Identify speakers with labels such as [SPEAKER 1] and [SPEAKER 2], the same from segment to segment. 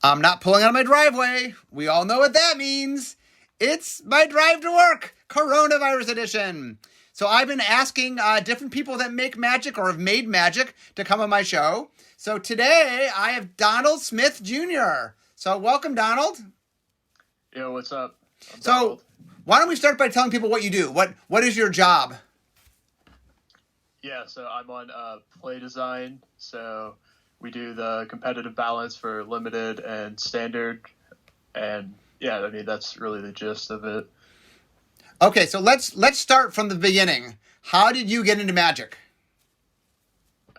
[SPEAKER 1] I'm not pulling out of my driveway. We all know what that means. It's my drive to work, coronavirus edition. So I've been asking different people that make magic or have made magic to come on my show. So today I have Donald Smith Jr. So welcome, Donald.
[SPEAKER 2] Yo, what's up? I'm
[SPEAKER 1] so
[SPEAKER 2] Donald.
[SPEAKER 1] Why don't we start by telling people what you do? What is your job?
[SPEAKER 2] Yeah, so I'm on play design. So we do the competitive balance for limited and standard. And yeah, I mean, that's really the gist of it.
[SPEAKER 1] Okay, so let's start from the beginning. How did you get into magic?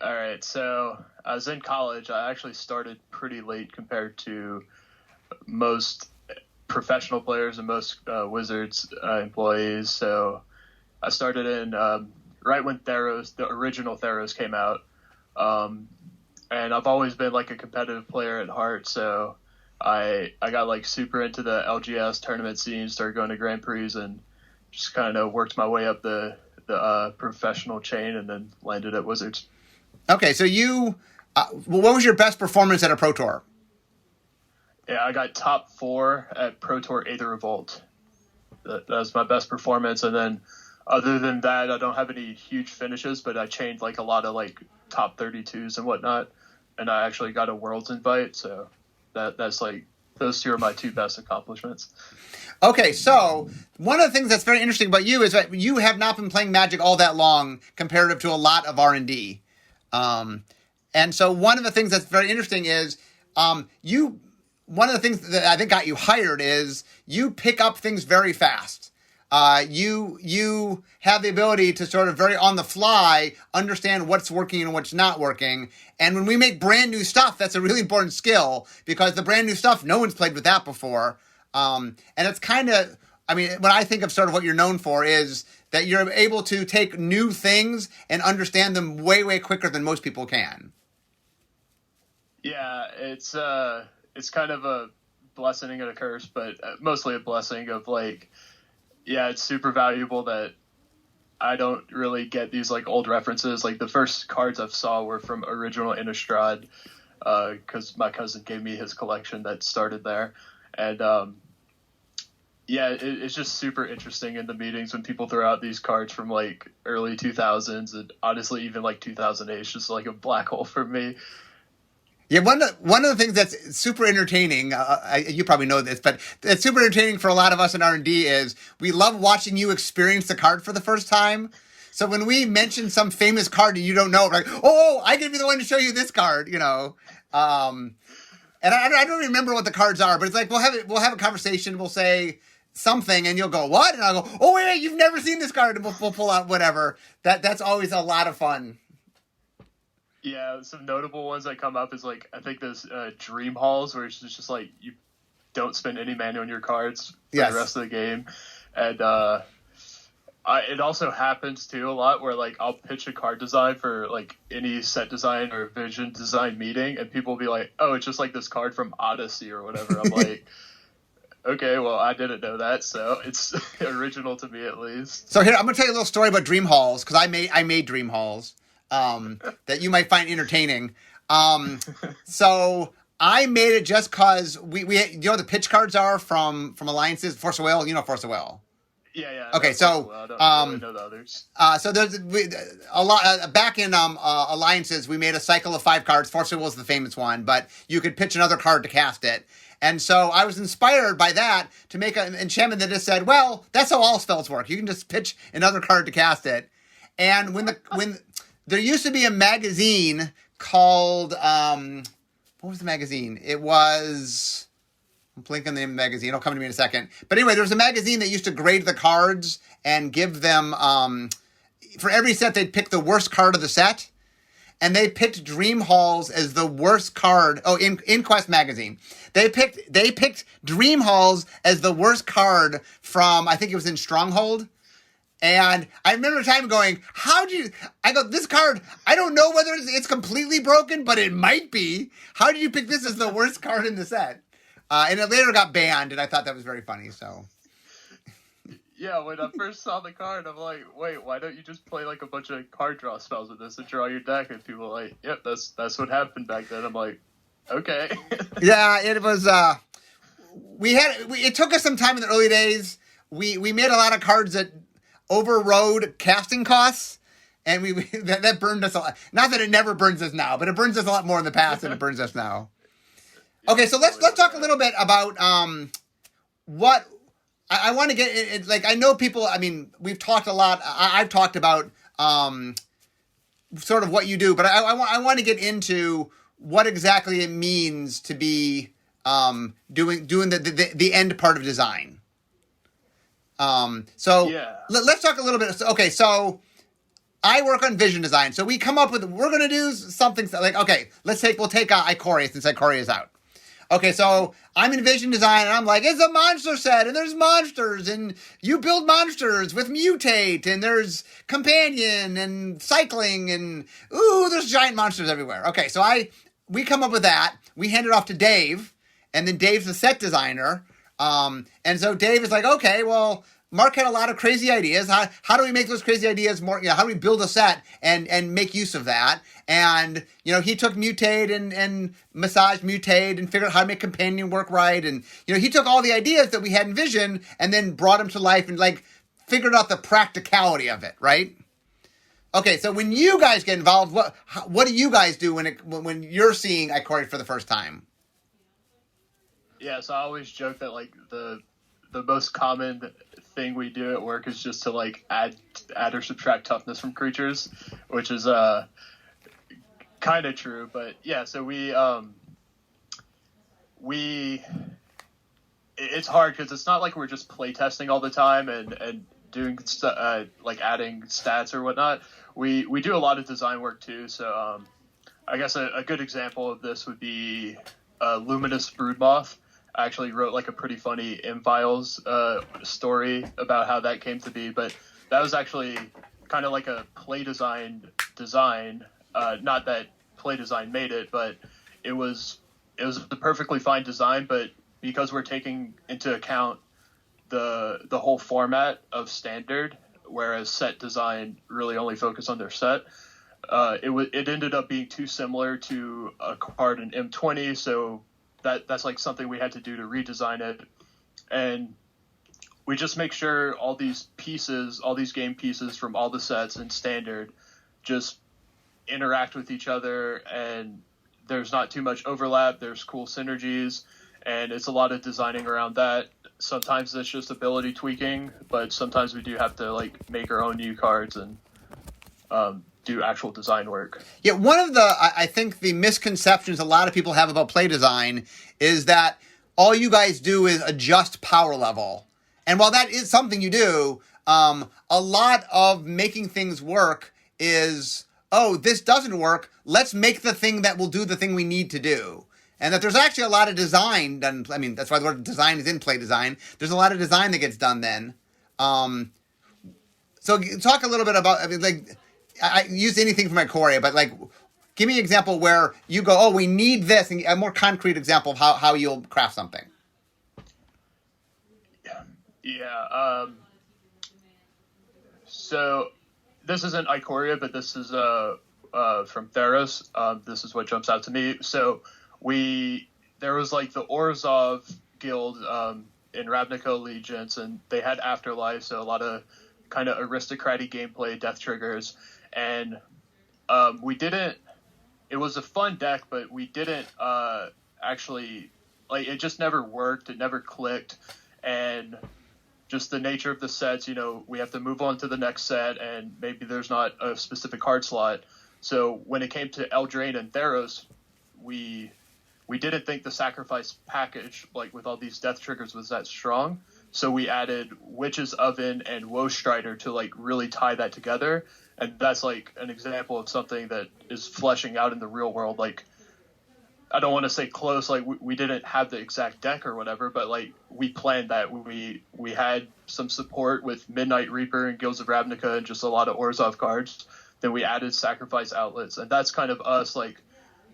[SPEAKER 2] All right, so I was in college. I actually started pretty late compared to most professional players and most Wizards employees. So I started in right when the original Theros came out. And I've always been like a competitive player at heart. So I got like super into the LGS tournament scene, started going to Grand Prix, and just kind of worked my way up the professional chain, and then landed at Wizards.
[SPEAKER 1] Okay, so what was your best performance at a Pro Tour?
[SPEAKER 2] Yeah, I got top 4 at Pro Tour Aether Revolt. That was my best performance, and then other than that, I don't have any huge finishes, but I chained like a lot of like top 32s and whatnot, and I actually got a Worlds invite, so that's like those 2 are my 2 best accomplishments.
[SPEAKER 1] Okay, so one of the things that's very interesting about you is that you have not been playing Magic all that long comparative to a lot of R&D. And so one of the things that's very interesting is one of the things that I think got you hired is you pick up things very fast. You have the ability to sort of very on the fly understand what's working and what's not working. And when we make brand new stuff, that's a really important skill because the brand new stuff, no one's played with that before. And it's kind of, I mean, what I think of sort of what you're known for is that you're able to take new things and understand them way, way quicker than most people can.
[SPEAKER 2] Yeah, it's kind of a blessing and a curse, but mostly a blessing of like, yeah, it's super valuable that I don't really get these like old references. Like the first cards I saw were from original Innistrad, because my cousin gave me his collection that started there. And yeah, it's just super interesting in the meetings when people throw out these cards from like early 2000s, and honestly even like 2008 is just like a black hole for me.
[SPEAKER 1] Yeah, one of the things that's super entertaining, you probably know this, but it's super entertaining for a lot of us in R&D is we love watching you experience the card for the first time. So when we mention some famous card and you don't know, we're like, oh, I can be the one to show you this card, you know. And I don't remember what the cards are, but it's like we'll have a conversation. We'll say something, and you'll go, what? And I'll go, oh, wait, you've never seen this card, and we'll pull out whatever. That's always a lot of fun.
[SPEAKER 2] Yeah, some notable ones that come up is like I think there's Dream Halls, where it's just like you don't spend any mana on your cards for the rest of the game, and it also happens too a lot where like I'll pitch a card design for like any set design or vision design meeting, and people will be like, "Oh, it's just like this card from Odyssey or whatever." I'm like, okay, well, I didn't know that, so it's original to me at least.
[SPEAKER 1] So here I'm gonna tell you a little story about Dream Halls because I made Dream Halls. That you might find entertaining. So I made it just because we you know what the pitch cards are from Alliances, Force of Will. You know Force of Will.
[SPEAKER 2] Yeah.
[SPEAKER 1] Okay, so
[SPEAKER 2] I don't really know the others.
[SPEAKER 1] So there's a lot back in Alliances. We made a cycle of 5 cards. Force of Will is the famous one, but you could pitch another card to cast it. And so I was inspired by that to make an enchantment that just said, well, that's how all spells work. You can just pitch another card to cast it. And when there used to be a magazine called, what was the magazine? It was, I'm blanking on the name of the magazine. It'll come to me in a second. But anyway, there was a magazine that used to grade the cards and give them, for every set, they'd pick the worst card of the set. And they picked Dream Halls as the worst card. Oh, in Quest magazine. They picked Dream Halls as the worst card from, I think it was in Stronghold. And I remember a time going, this card, I don't know whether it's completely broken, but it might be. How did you pick this as the worst card in the set? And it later got banned, and I thought that was very funny, so.
[SPEAKER 2] Yeah, when I first saw the card, I'm like, wait, why don't you just play like a bunch of card draw spells with this and draw your deck? And people are like, yep, that's what happened back then. I'm like, Okay.
[SPEAKER 1] Yeah, it was. It took us some time in the early days. We made a lot of cards that overrode casting costs, and that burned us a lot. Not that it never burns us now, but it burns us a lot more in the past than it burns us now. Okay, so let's talk a little bit about what I want to get. Like, I know people. I mean, we've talked a lot. I've talked about sort of what you do, but I want to get into what exactly it means to be doing the end part of design. So
[SPEAKER 2] Yeah.
[SPEAKER 1] let's talk a little bit. Okay, so I work on vision design. So we come up with, we're going to do something like, okay, we'll take Ikoria since Ikoria is out. Okay, so I'm in vision design, and I'm like, it's a monster set, and there's monsters, and you build monsters with mutate, and there's companion, and cycling, and ooh, there's giant monsters everywhere. Okay, so we come up with that. We hand it off to Dave, and then Dave's the set designer. And so Dave is like, okay, well, Mark had a lot of crazy ideas. How do we make those crazy ideas more? How do we build a set and make use of that? And he took mutate and massage mutate and figured out how to make companion work right. And he took all the ideas that we had in Vision and then brought them to life and like figured out the practicality of it, right? Okay, so when you guys get involved, what do you guys do when you're seeing Ikoria for the first time?
[SPEAKER 2] Yeah, so I always joke that like the most common thing we do at work is just to like add or subtract toughness from creatures, which is kind of true. But yeah, so it's hard because it's not like we're just playtesting all the time and doing like adding stats or whatnot. We do a lot of design work too. So I guess a good example of this would be Luminous Broodmoth. I actually wrote like a pretty funny M-Files story about how that came to be, but that was actually kind of like a play design. Not that play design made it, but it was a perfectly fine design. But because we're taking into account the whole format of standard, whereas set design really only focused on their set, it ended up being too similar to a card in M20, so that's like something we had to do to redesign it. And we just make sure all these game pieces from all the sets in standard just interact with each other, and there's not too much overlap. There's cool synergies, and it's a lot of designing around that. Sometimes it's just ability tweaking, but sometimes we do have to like make our own new cards and do actual design work.
[SPEAKER 1] Yeah, one of I think the misconceptions a lot of people have about play design is that all you guys do is adjust power level. And while that is something you do, a lot of making things work is, oh, this doesn't work, let's make the thing that will do the thing we need to do. And that there's actually a lot of design done. I mean, that's why the word design is in play design. There's a lot of design that gets done then. So talk a little bit about, I mean, like, I use anything from Ikoria, but like, give me an example where you go, oh, we need this, and a more concrete example of how you'll craft something.
[SPEAKER 2] Yeah. So this isn't Ikoria, but this is from Theros. This is what jumps out to me. So there was like the Orzhov guild in Ravnica Allegiance, and they had Afterlife, so a lot of kind of aristocratic gameplay, death triggers. And it was a fun deck, but we didn't actually, like, it just never worked. It never clicked. And just the nature of the sets, we have to move on to the next set, and maybe there's not a specific card slot. So when it came to Eldraine and Theros, we didn't think the sacrifice package, like with all these death triggers, was that strong. So we added Witch's Oven and Woe Strider to like really tie that together. And that's like an example of something that is fleshing out in the real world. Like, I don't want to say close, like we didn't have the exact deck or whatever, but like we planned that. We had some support with Midnight Reaper and Guilds of Ravnica and just a lot of Orzhov cards. Then we added sacrifice outlets, and that's kind of us like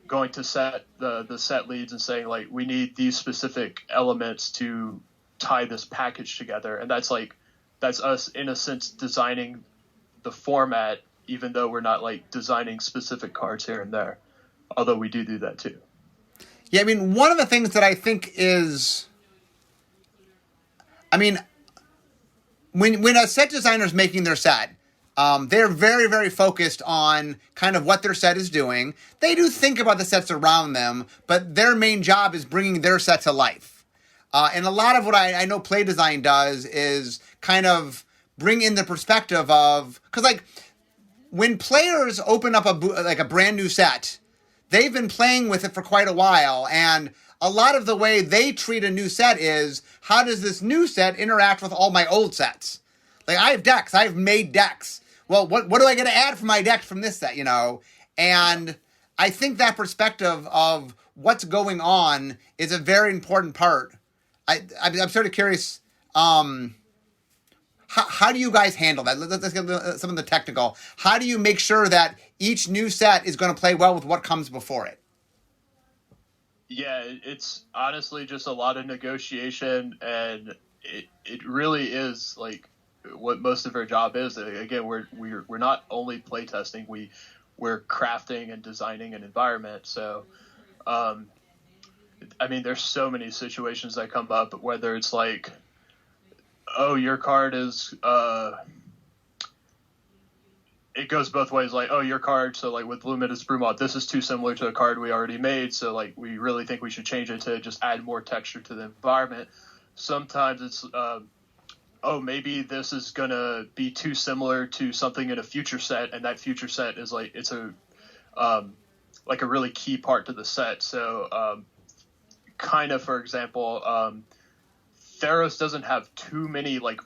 [SPEAKER 2] going to set the set leads and saying like, we need these specific elements to tie this package together. And that's us in a sense designing the format, even though we're not like designing specific cards here and there, although we do that too.
[SPEAKER 1] Yeah, I mean, one of the things that I think is, I mean, when a set designer is making their set, they're very, very focused on kind of what their set is doing. They do think about the sets around them, but their main job is bringing their set to life. And a lot of what I know play design does is kind of bring in the perspective of, because like when players open up a brand new set, they've been playing with it for quite a while, and a lot of the way they treat a new set is, how does this new set interact with all my old sets? Like, I have decks. I've made decks. Well, what do I get to add from my deck from this set, And I think that perspective of what's going on is a very important part. I'm sort of curious, how do you guys handle that? Let's get some of the technical. How do you make sure that each new set is going to play well with what comes before it?
[SPEAKER 2] Yeah, it's honestly just a lot of negotiation, and it really is like what most of our job is. Again, we're not only play testing, we're crafting and designing an environment. So, I mean, there's so many situations that come up, whether it's like, oh, your card is it goes both ways. Like, oh, your card, so like with Luminous Brumont, this is too similar to a card we already made, so like we really think we should change it to just add more texture to the environment. Sometimes it's oh, maybe this is gonna be too similar to something in a future set, and that future set is like, it's a like a really key part to the set. So kind of, for example, Theros doesn't have too many like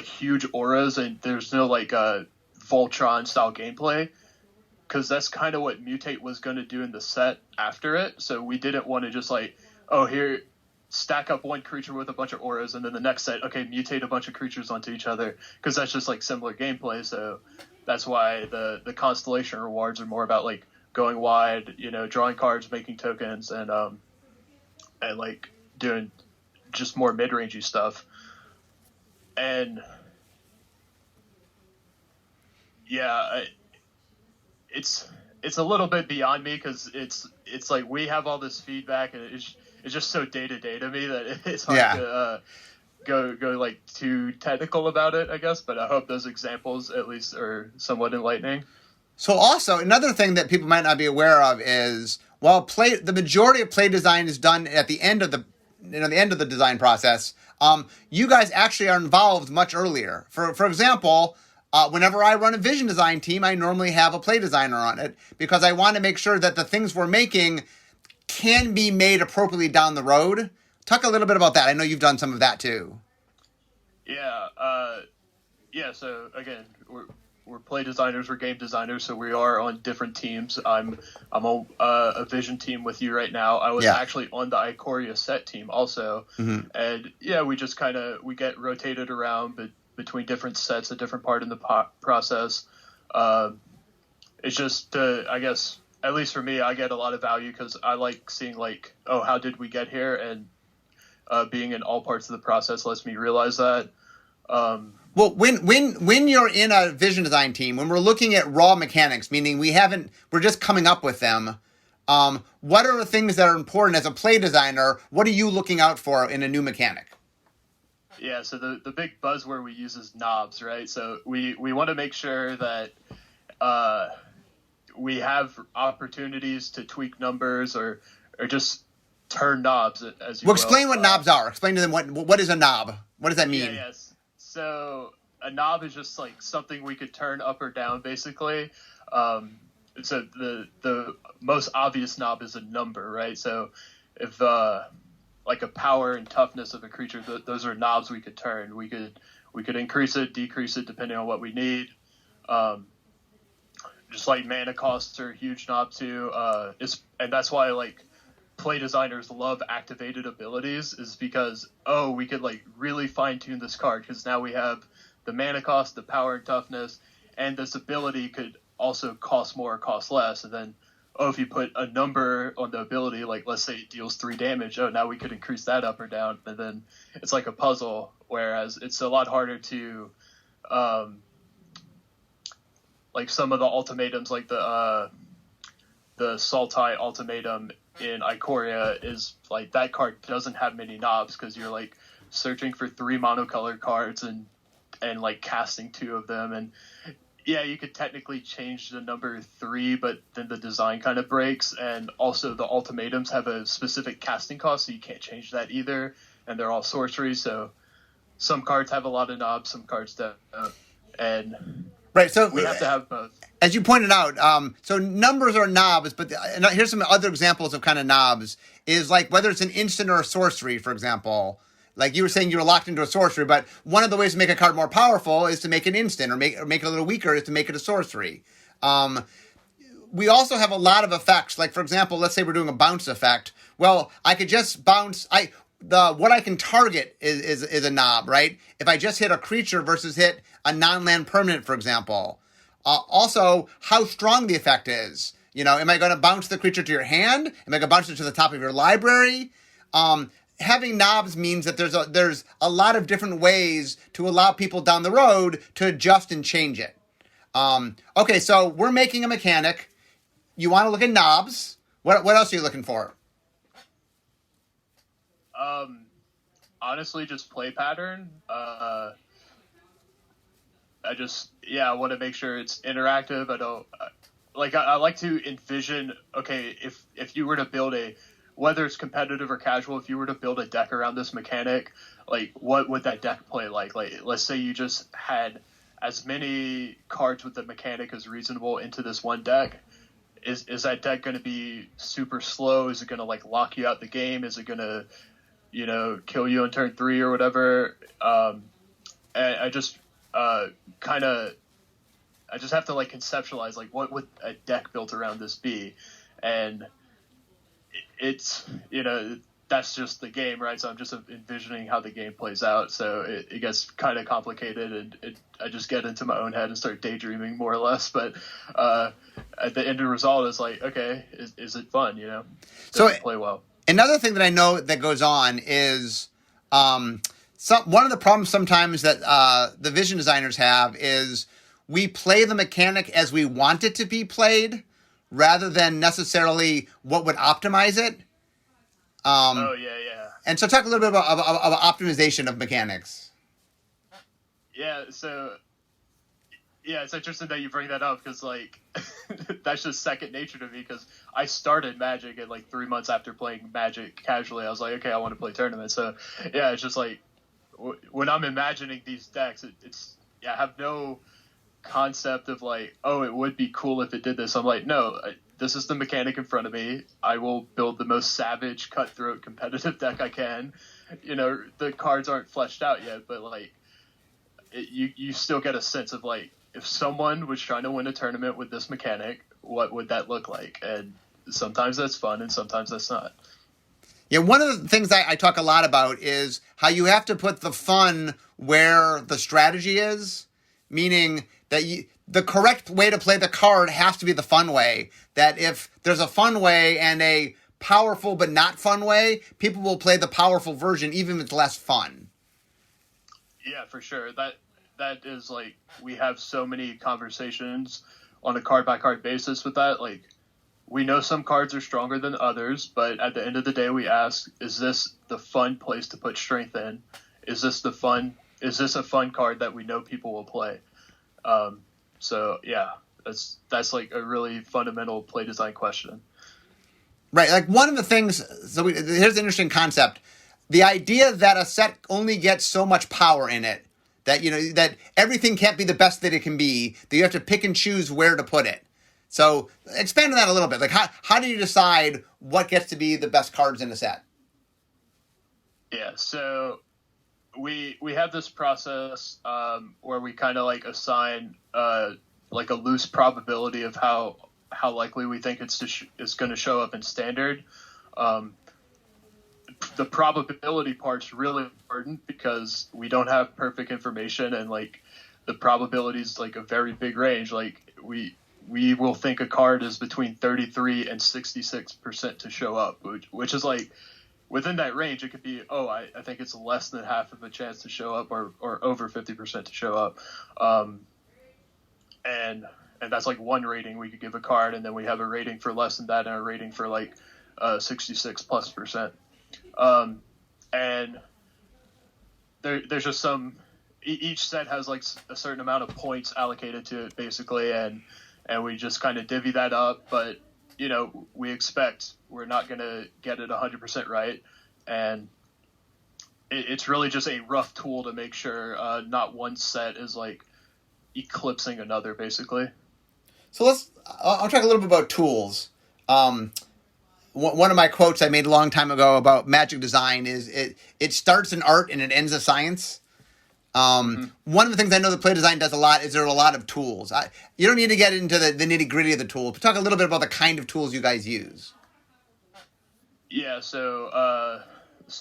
[SPEAKER 2] huge auras, and there's no like Voltron style gameplay, because that's kind of what Mutate was going to do in the set after it. So we didn't want to just like, oh, here, stack up one creature with a bunch of auras, and then the next set, okay, mutate a bunch of creatures onto each other, because that's just like similar gameplay. So that's why the constellation rewards are more about like going wide, drawing cards, making tokens, and like doing just more mid-rangey stuff. And yeah, it's a little bit beyond me, because it's like we have all this feedback, and it's just so day-to-day to me that it's hard to go like too technical about it, I guess. But I hope those examples at least are somewhat enlightening.
[SPEAKER 1] So also, another thing that people might not be aware of is, while the majority of play design is done at the end of the the design process, you guys actually are involved much earlier. For example, whenever I run a vision design team, I normally have a play designer on it, because I want to make sure that the things we're making can be made appropriately down the road. Talk a little bit about that. I know you've done some of that too.
[SPEAKER 2] Yeah. So again, we're play designers, we're game designers, so we are on different teams. I'm on a vision team with you right now. I was actually on the Ikoria set team also, and we just we get rotated around, but between different sets, a different part in the process. It's just, I guess, at least for me, I get a lot of value, because I like seeing like, oh, how did we get here? And being in all parts of the process lets me realize that.
[SPEAKER 1] Well, when you're in a vision design team, when we're looking at raw mechanics, meaning we're just coming up with them, what are the things that are important as a play designer? What are you looking out for in a new mechanic?
[SPEAKER 2] Yeah, so the big buzzword we use is knobs, right? So we want to make sure that we have opportunities to tweak numbers or just turn knobs, as you will.
[SPEAKER 1] Explain what knobs are. Explain to them what is a knob. What does that mean?
[SPEAKER 2] Yes. So a knob is just like something we could turn up or down, basically. So the most obvious knob is a number, right? So if like a power and toughness of a creature, those are knobs we could turn. We could increase it, decrease it, depending on what we need. Just like mana costs are a huge knob too. And that's why like play designers love activated abilities, is because, oh, we could like really fine tune this card, because now we have the mana cost, the power and toughness, and this ability could also cost more or cost less. And then, oh, if you put a number on the ability, like let's say it deals 3 damage, oh, now we could increase that up or down. And then it's like a puzzle, whereas it's a lot harder to, like some of the ultimatums, like the Sultai ultimatum, in Ikoria is like that card doesn't have many knobs because you're like searching for 3 monocolored cards and like casting 2 of them. And yeah, you could technically change the number 3, but then the design kind of breaks. And also the ultimatums have a specific casting cost, so you can't change that either. And they're all sorcery, so some cards have a lot of knobs, some cards don't. And
[SPEAKER 1] right, so
[SPEAKER 2] we have to have both.
[SPEAKER 1] As you pointed out, so numbers are knobs, but here's some other examples of kind of knobs, is like whether it's an instant or a sorcery, for example. Like you were saying, you were locked into a sorcery, but one of the ways to make a card more powerful is to make it instant, or make it a little weaker is to make it a sorcery. We also have a lot of effects. Like, for example, let's say we're doing a bounce effect. Well, I could just bounce. What I can target is a knob, right? If I just hit a creature versus hit a non-land permanent, for example. Also, how strong the effect is. Am I going to bounce the creature to your hand? Am I going to bounce it to the top of your library? Having knobs means that there's a lot of different ways to allow people down the road to adjust and change it. Okay, so we're making a mechanic. You want to look at knobs. What else are you looking for?
[SPEAKER 2] Honestly, just play pattern. I want to make sure it's interactive. I like to envision, okay, if you were to build whether it's competitive or casual, if you were to build a deck around this mechanic, like what would that deck play like? Like, let's say you just had as many cards with the mechanic as reasonable into this one deck. Is that deck going to be super slow? Is it going to like lock you out the game? Is it going to, kill you on turn 3 or whatever? And I just I just have to like conceptualize like what would a deck built around this be, and it's that's just the game, right? So I'm just envisioning how the game plays out. So it gets kind of complicated, and I just get into my own head and start daydreaming more or less. But at the end of the result, it's like, okay, is it fun? Does it play well?
[SPEAKER 1] Another thing that I know that goes on is one of the problems sometimes that the vision designers have is we play the mechanic as we want it to be played, rather than necessarily what would optimize it.
[SPEAKER 2] Yeah.
[SPEAKER 1] And so talk a little bit about optimization of mechanics.
[SPEAKER 2] Yeah, so it's interesting that you bring that up because like that's just second nature to me, because I started Magic and like 3 months after playing Magic casually, I was like, okay, I want to play tournaments. So yeah, it's just like when I'm imagining these decks, I have no concept of like, oh, it would be cool if it did this. I'm like, no, this is the mechanic in front of me. I will build the most savage, cutthroat, competitive deck I can. The cards aren't fleshed out yet, but like you still get a sense of like, if someone was trying to win a tournament with this mechanic, what would that look like? And sometimes that's fun and sometimes that's not.
[SPEAKER 1] Yeah, one of the things I talk a lot about is how you have to put the fun where the strategy is, meaning that the correct way to play the card has to be the fun way. That if there's a fun way and a powerful but not fun way, people will play the powerful version even if it's less fun.
[SPEAKER 2] Yeah, for sure. That is like, we have so many conversations on a card by card basis with that. Like, we know some cards are stronger than others, but at the end of the day, we ask, is this the fun place to put strength in? Is this a fun card that we know people will play? So yeah, that's like a really fundamental play design question.
[SPEAKER 1] Right. Like one of the things, here's an interesting concept. The idea that a set only gets so much power in it, that, that everything can't be the best that it can be, that you have to pick and choose where to put it. So expand on that a little bit. Like how do you decide what gets to be the best cards in a set?
[SPEAKER 2] Yeah. So we have this process where we kind of like assign like a loose probability of how likely we think it's going to show up in standard. The probability part's really important because we don't have perfect information, and like the probability is like a very big range. Like we will think a card is between 33 and 66% to show up, which is like, within that range, it could be, I think it's less than half of a chance to show up, or over 50% to show up. And that's like one rating we could give a card, and then we have a rating for less than that and a rating for like 66+%. And there's just each set has like a certain amount of points allocated to it basically, and we just kind of divvy that up. But we expect we're not going to get it 100% right, and it's really just a rough tool to make sure not one set is like eclipsing another basically.
[SPEAKER 1] So I'll talk a little bit about tools. One of my quotes I made a long time ago about Magic design is it starts in art and it ends a science. One of the things I know that play design does a lot is there are a lot of tools. You don't need to get into the nitty gritty of the tools, but talk a little bit about the kind of tools you guys use.
[SPEAKER 2] Yeah. So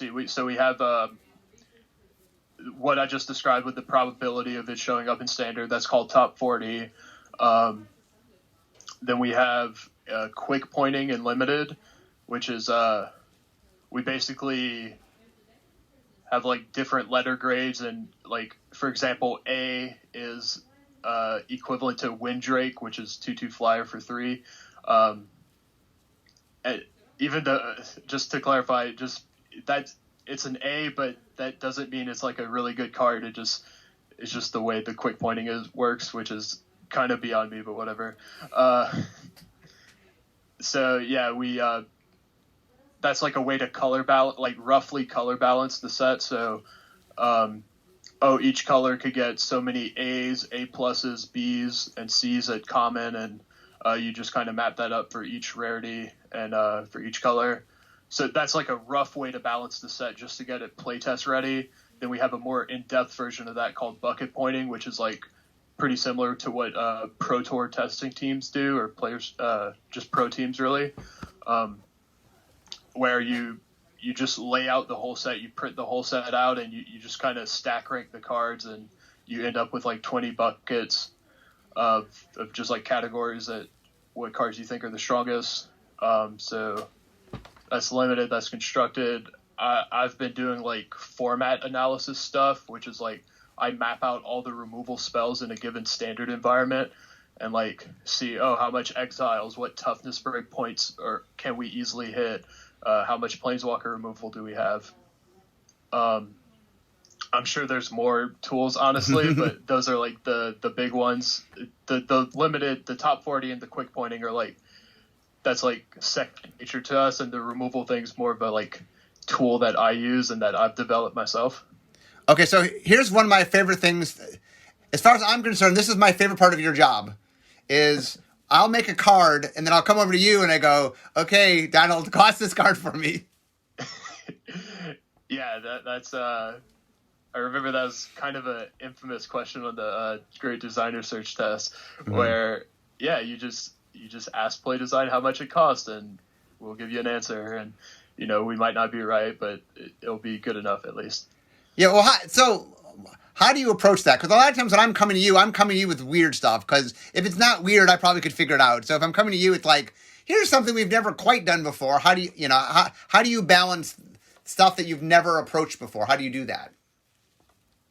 [SPEAKER 2] we have what I just described with the probability of it showing up in standard. That's called top 40. Then we have quick pointing and limited, which is we basically have like different letter grades, and like for example, A is equivalent to Windrake, which is 2/2 flyer for 3. Even though, just to clarify, just that it's an A, but that doesn't mean it's like a really good card. It's just the way the quick pointing works, which is kind of beyond me, but whatever. So yeah, we that's like a way to roughly color balance the set. So each color could get so many A's, A pluses, B's, and C's at common, and you just kind of map that up for each rarity and for each color. So that's like a rough way to balance the set just to get it playtest ready. Then we have a more in-depth version of that called bucket pointing, which is like pretty similar to what Pro Tour testing teams do, or players, just pro teams really, where you just lay out the whole set, you print the whole set out, and you just kind of stack rank the cards, and you end up with like 20 buckets of just like categories that what cards you think are the strongest. So that's limited, that's constructed. I've been doing like format analysis stuff, which is like I map out all the removal spells in a given standard environment and like see, how much exiles, what toughness break points or can we easily hit, how much planeswalker removal do we have. I'm sure there's more tools, honestly, but those are like the big ones. The limited, the top 40 and the quick pointing are like, that's like second nature to us, and the removal thing's more of a like tool that I use and that I've developed myself.
[SPEAKER 1] Okay, so here's one of my favorite things. As far as I'm concerned, this is my favorite part of your job, is I'll make a card, and then I'll come over to you, and I go, okay, Donald, cost this card for me.
[SPEAKER 2] Yeah, that's I remember that was kind of an infamous question on the Great Designer Search test, where, yeah, you just ask Play Design how much it costs, and we'll give you an answer, and, we might not be right, but it'll be good enough at least.
[SPEAKER 1] Yeah, well, how do you approach that? Because a lot of times when I'm coming to you with weird stuff, because if it's not weird, I probably could figure it out. So if I'm coming to you, it's like, here's something we've never quite done before. How do you, how do you balance stuff that you've never approached before? How do you do that?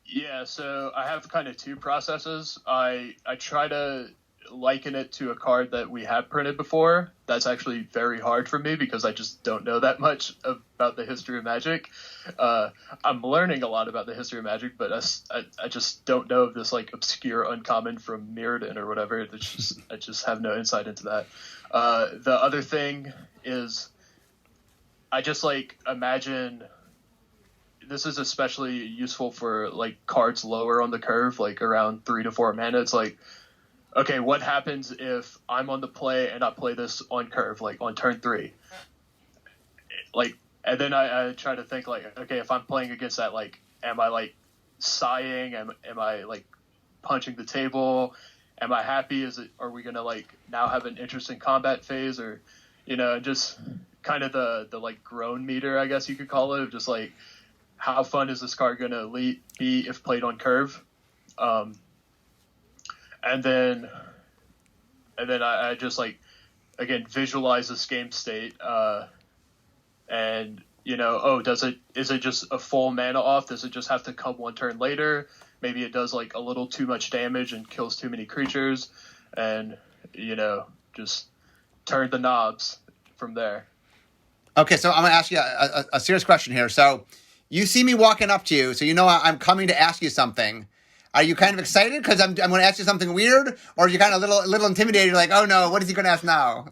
[SPEAKER 2] Yeah, so I have kind of two processes. I try to liken it to a card that we have printed before. That's actually very hard for me because I just don't know that much about the history of Magic. I'm learning a lot about the history of Magic, but I just don't know of this like obscure uncommon from Mirrodin or whatever. I just have no insight into that. The other thing is I just like imagine, this is especially useful for like cards lower on the curve, like around 3 to 4 mana. It's like, okay, what happens if I'm on the play and I play this on curve, like on turn 3? Like, and then I try to think like, okay, if I'm playing against that, like, am I like sighing? Am I like punching the table? Am I happy? Are we going to like now have an interesting combat phase, or, just kind of the like groan meter, I guess you could call it, of just like, how fun is this card going to be if played on curve? And then I just like, again, visualize this game state, and is it just a full mana off? Does it just have to come one turn later? Maybe it does like a little too much damage and kills too many creatures, and just turn the knobs from there.
[SPEAKER 1] Okay, so I'm going to ask you a serious question here. So you see me walking up to you, so you know I'm coming to ask you something. Are you kind of excited because I'm going to ask you something weird, or are you kind of a little intimidated? You're like, oh no, what is he going to ask now?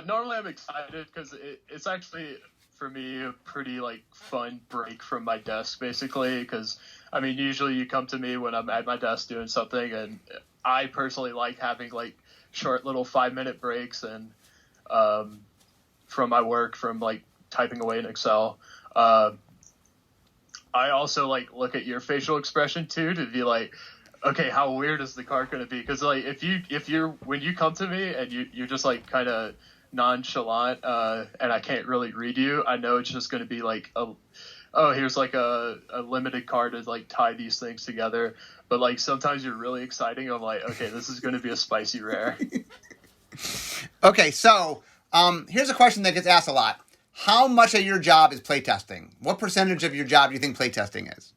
[SPEAKER 2] Normally I'm excited because it's actually for me a pretty like fun break from my desk, basically. Because I mean, usually you come to me when I'm at my desk doing something, and I personally like having like short little 5-minute breaks and from my work, from like typing away in Excel. I also like look at your facial expression too to be like, okay, how weird is the card going to be? Because like if you're when you come to me and you're just like kind of nonchalant and I can't really read you, I know it's just going to be like here's like a limited card to like tie these things together. But like sometimes you're really exciting. I'm like, okay, this is going to be a spicy rare.
[SPEAKER 1] Okay, so here's a question that gets asked a lot. How much of your job is playtesting? What percentage of your job do you think playtesting is?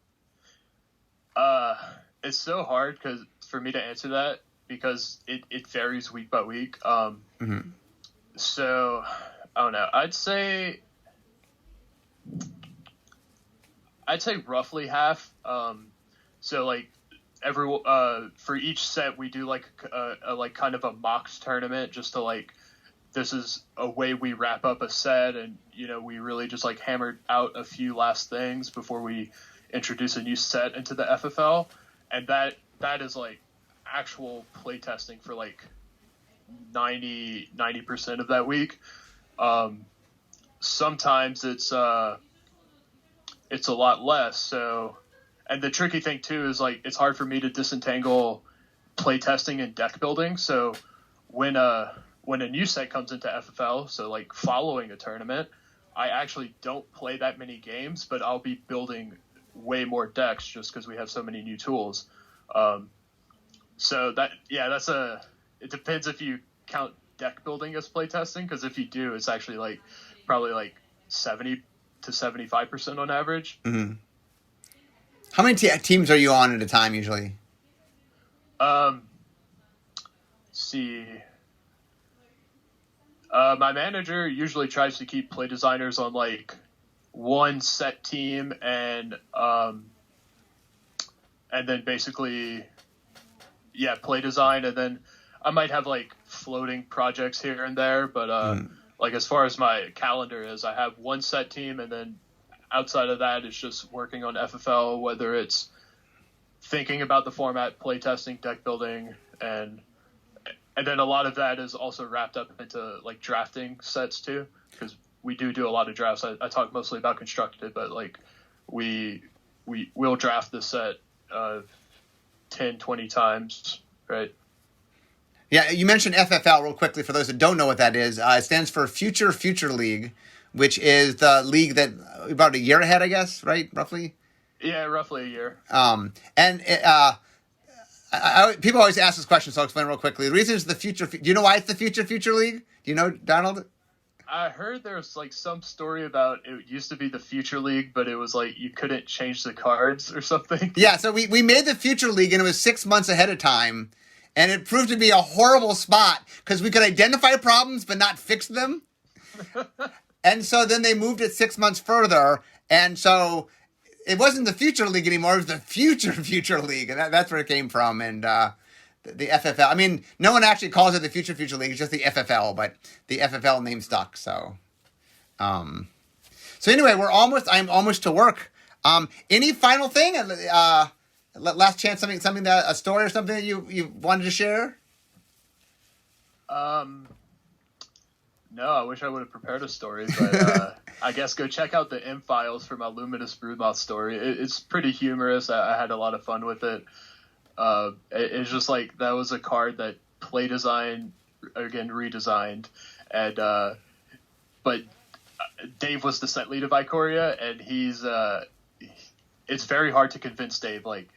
[SPEAKER 2] It's so hard for me to answer that because it varies week by week. So I don't know. I'd say roughly half. So like for each set we do like a like kind of a mocks tournament just to like, this is a way we wrap up a set, and you know we really just like hammered out a few last things before we introduce a new set into the FFL, and that is like actual playtesting for like 90% of that week. Sometimes it's a lot less. So, and the tricky thing too is like it's hard for me to disentangle playtesting and deck building. So when a new set comes into FFL, so like following a tournament, I actually don't play that many games, but I'll be building way more decks just because we have so many new tools. So it depends if you count deck building as playtesting, because if you do, it's actually like probably like 70 to 75% on average.
[SPEAKER 1] Mm-hmm. How many teams are you on at a time usually?
[SPEAKER 2] See. My manager usually tries to keep play designers on like one set team and then basically, play design. And then I might have like floating projects here and there. But like as far as my calendar is, I have one set team, and then outside of that, it's just working on FFL, whether it's thinking about the format, play testing, deck building, and then a lot of that is also wrapped up into like drafting sets too, because we do a lot of drafts. I talk mostly about constructed, but like we'll draft the set 10, 20 times, right?
[SPEAKER 1] Yeah, you mentioned FFL real quickly for those that don't know what that is. It stands for Future League, which is the league that about a year ahead, I guess, right? Roughly?
[SPEAKER 2] Yeah, roughly a year.
[SPEAKER 1] People always ask this question, so I'll explain real quickly. The reason is the Future. Do you know why it's the Future League? Do you know, Donald?
[SPEAKER 2] I heard there's like some story about it used to be the Future League, but it was like you couldn't change the cards or something.
[SPEAKER 1] Yeah, so we made the Future League, and it was 6 months ahead of time, and it proved to be a horrible spot because we could identify problems but not fix them. And so then they moved it 6 months further, and so it wasn't the Future League anymore. It was the Future League, and that's where it came from. And the FFL. I mean, no one actually calls it the Future League. It's just the FFL, but the FFL name stuck. So, anyway, I'm almost to work. Any final thing? Last chance, something that a story or something that you wanted to share?
[SPEAKER 2] No, I wish I would have prepared a story, but I guess go check out the M files for my Luminous Broodmoth story. It's pretty humorous. I had a lot of fun with it. It's just like that was a card that Play Design again redesigned, and but Dave was the set lead of Ikoria, and it's very hard to convince Dave, like,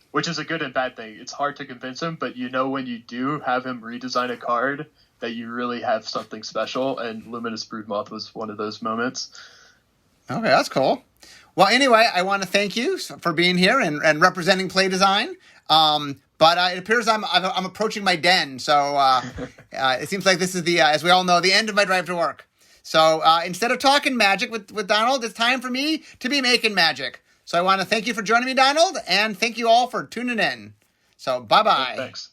[SPEAKER 2] which is a good and bad thing. It's hard to convince him, but when you do have him redesign a card, that you really have something special, and Luminous Broodmoth was one of those moments.
[SPEAKER 1] Okay, that's cool. Well, anyway, I want to thank you for being here and representing Play Design. But it appears I'm approaching my den, so it seems like this is as we all know, the end of my drive to work. So instead of talking magic with Donald, it's time for me to be making magic. So I want to thank you for joining me, Donald, and thank you all for tuning in. So bye-bye.
[SPEAKER 2] Thanks.